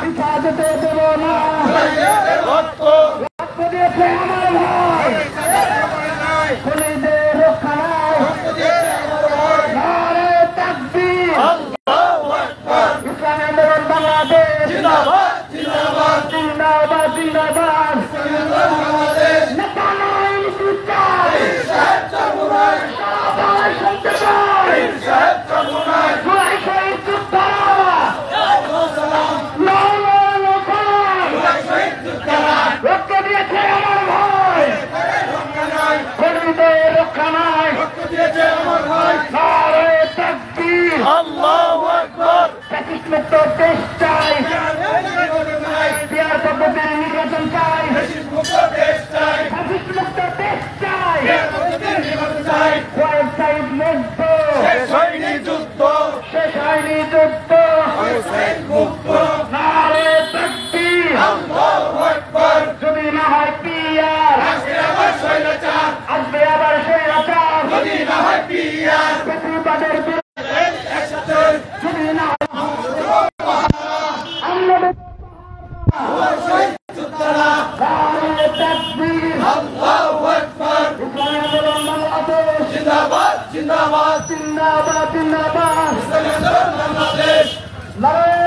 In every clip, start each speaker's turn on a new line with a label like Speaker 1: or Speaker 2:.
Speaker 1: হিফাজতে দেব না, রক্ত দিয়েছে আমার ভাই, শহীদের রক্ষা নাই, নারে তাকবীর, ইসলামী আন্দোলন বাংলাদেশ জিন্দাবাদ, জিন্দাবাদ, জিন্দাবাদ, নেতা নয় নীতি চাই, সবাই শুনতে চাই, জুলাই শহীদ যোদ্ধারা, রক্ত দিয়েছে আমার ভাই, শহীদের রক্ষা নাই, নারে তাকবীর,
Speaker 2: আল্লাহু আকবার।
Speaker 1: ফ্যাসিস্ট মুক্ত দেশ চাই, পিয়ার পদ্ধতির নির্বাচন চাই, ফ্যাসিস্ট মুক্ত দেশ চাই, ওয়েবসাইট মুক্ত,
Speaker 2: শেষ হয়নি যুদ্ধ,
Speaker 1: শেষ হয়নি যুদ্ধ, নারে তাকবীর,
Speaker 2: আল্লাহু আকবার।
Speaker 1: যদি না হয় পিয়ার,
Speaker 2: আজকে আবার স্বৈরাচার,
Speaker 1: আসবে আবার স্বৈরাচার,
Speaker 2: যদি না হয় পিয়ার,
Speaker 1: প্রতিবাদের বিরুদ্ধে
Speaker 2: একসাথে
Speaker 1: যদি না হয় আমাদের
Speaker 2: শহীদ যোদ্ধারা,
Speaker 1: নারে তাকবীর,
Speaker 2: আল্লাহু আকবার।
Speaker 1: ইসলামী আন্দোলন বাংলাদেশ
Speaker 2: জিন্দাবাদ, জিন্দাবাদ,
Speaker 1: জিন্দাবাদ, জিন্দাবাদ,
Speaker 2: ইসলামী আন্দোলন বাংলাদেশ,
Speaker 1: নারে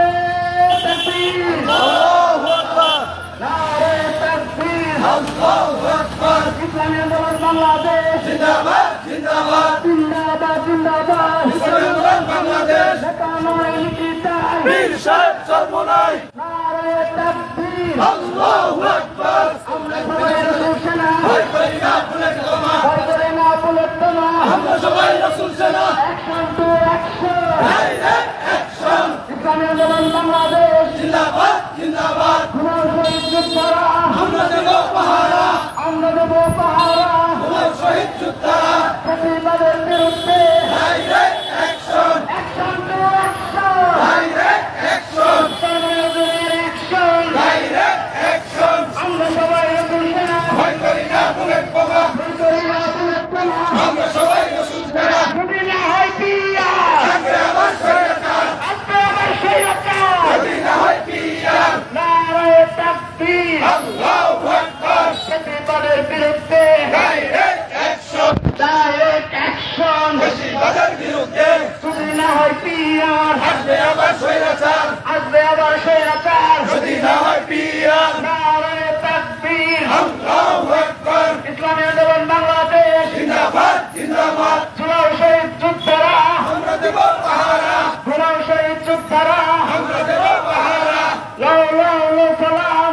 Speaker 1: তাকবীর,
Speaker 2: আল্লাহু আকবার,
Speaker 1: নারে তাকবীর,
Speaker 2: আল্লাহু আকবার।
Speaker 1: ইসলামী আন্দোলন বাংলাদেশ
Speaker 2: জিন্দাবাদ, জিন্দাবাদ,
Speaker 1: জিন্দাবাদ, জিন্দাবাদ,
Speaker 2: ইসলামী আন্দোলন বাংলাদেশ,
Speaker 1: নেতা নয় নীতি চাই,
Speaker 2: বীর সাহেব চরমোনাই,
Speaker 1: নারে তাকবীর,
Speaker 2: আল্লাহু আকবার।
Speaker 1: আমরা সবাই রাসূল সেনা,
Speaker 2: ভয় করি না বুলেট বোমা,
Speaker 1: ভয় করে না বুলেট বোমা,
Speaker 2: আমরা সবাই রাসূল সেনা,
Speaker 1: action to action,
Speaker 2: direct action.
Speaker 1: ইসলামী আন্দোলন বাংলাদেশ,
Speaker 2: জিন্দাবাদ, জিন্দাবাদ,
Speaker 1: হুমায়ুন শহীদ যোদ্ধারা,
Speaker 2: আমরা দেব পাহারা,
Speaker 1: আমরা দেব পাহারা,
Speaker 2: হুমায়ুন শহীদ যোদ্ধারা,
Speaker 1: প্রতিবাদের বিরুদ্ধে
Speaker 2: direct action,
Speaker 1: action to action,
Speaker 2: direct action,
Speaker 1: সর্বজনীন অ্যাকশন,
Speaker 2: ডাইরেক্ট অ্যাকশন।
Speaker 1: আমরা সবাই রাসূল সেনা,
Speaker 2: ভয় করি না বুলেট বোমা,
Speaker 1: ভয় করি না বুলেট বোমা,
Speaker 2: আমরা সবাই রাসূল সেনা,
Speaker 1: যদি না হয় পিয়ার,
Speaker 2: আজকে আবার স্বৈরাচার,
Speaker 1: আসবে আবার স্বৈরাচার,
Speaker 2: যদি না হয় পিয়ার,
Speaker 1: নারে তাকবীর,
Speaker 2: আল্লাহু আকবার।
Speaker 1: প্রতিবাদের বিরুদ্ধে
Speaker 2: ডাইরেক্ট অ্যাকশন,
Speaker 1: ডাইরেক্ট অ্যাকশন,
Speaker 2: বেশিরভাগের বিরুদ্ধে,
Speaker 1: যদি না হয় পিয়ার,
Speaker 2: আজকে আবার স্বৈরাচার,
Speaker 1: আসবে আবার স্বৈরাচার,
Speaker 2: যদি না হয় পিয়ার,
Speaker 1: নারে তাকবীর,
Speaker 2: আল্লাহু আকবার।
Speaker 1: ইসলামী আন্দোলন বাংলাদেশ,
Speaker 2: জিন্দাবাদ, জিন্দাবাদ,
Speaker 1: জুলাই শহীদ যোদ্ধারা,
Speaker 2: আমরা দেব পাহারা,
Speaker 1: হুমায়ুন শহীদ যোদ্ধারা,
Speaker 2: আমরা দেব পাহারা,
Speaker 1: লাউ লাউ লাউ সালাম,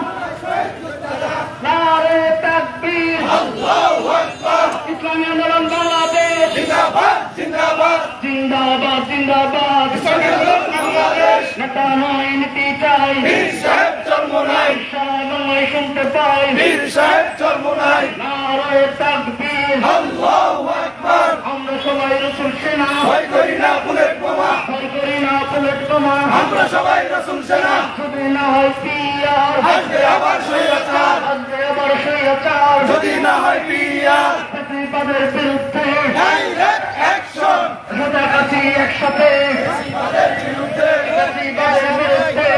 Speaker 1: নারে তাকবীর,
Speaker 2: আল্লাহু আকবার।
Speaker 1: ইসলামী আন্দোলন বাংলাদেশ,
Speaker 2: জিন্দাবাদ, জিন্দাবাদ,
Speaker 1: জিন্দাবাদ, জিন্দাবাদ,
Speaker 2: ইসলামী আন্দোলন বাংলাদেশ,
Speaker 1: নেতা নয় নীতি চাই,
Speaker 2: বীর সাহেব চরমোনাই,
Speaker 1: সারা বাংলায় শুনতে পাই,
Speaker 2: বীর সাহেব চরমোনাই,
Speaker 1: নারে তাকবীর,
Speaker 2: আল্লাহু আকবার।
Speaker 1: আমরা সবাই রাসূল সেনা,
Speaker 2: ভয় করি না বুলেট বোমা,
Speaker 1: ভয় করি না বুলেট বোমা,
Speaker 2: আমরা সবাই রাসূল সেনা,
Speaker 1: যদি না হয় পিয়ার,
Speaker 2: আজকে আবার স্বৈরাচার,
Speaker 1: আসবে আবার স্বৈরাচার,
Speaker 2: যদি না হয় পিয়ার,
Speaker 1: প্রতিবাদের বিরুদ্ধে
Speaker 2: ডাইরেক্ট অ্যাকশন,
Speaker 1: সোজাকাছি একসাথে,
Speaker 2: তাদের বিরুদ্ধে,
Speaker 1: প্রতিবাদের বিরুদ্ধে,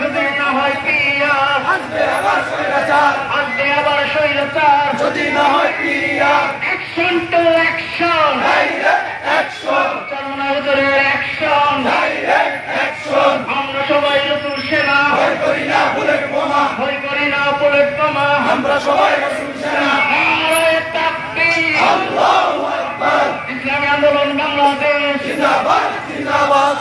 Speaker 1: যদি না হয় পিয়ার,
Speaker 2: আজকে আবার স্বৈরাচার,
Speaker 1: আসবে আবার স্বৈরাচার,
Speaker 2: যদি না হয় পিয়ার,
Speaker 1: action to action,
Speaker 2: direct action,
Speaker 1: Charmonai হুজুরের অ্যাকশন,
Speaker 2: ডাইরেক্ট অ্যাকশন।
Speaker 1: আমরা সবাই রাসূল সেনা,
Speaker 2: ভয় করি না বুলেট বোমা,
Speaker 1: ভয় করি না বুলেট বোমা,
Speaker 2: আমরা সবাই রাসূল সেনা,
Speaker 1: নারে তাকবীর,
Speaker 2: আল্লাহু আকবার।
Speaker 1: ইসলামী আন্দোলন বাংলাদেশ,
Speaker 2: জিন্দাবাদ, জিন্দাবাদ।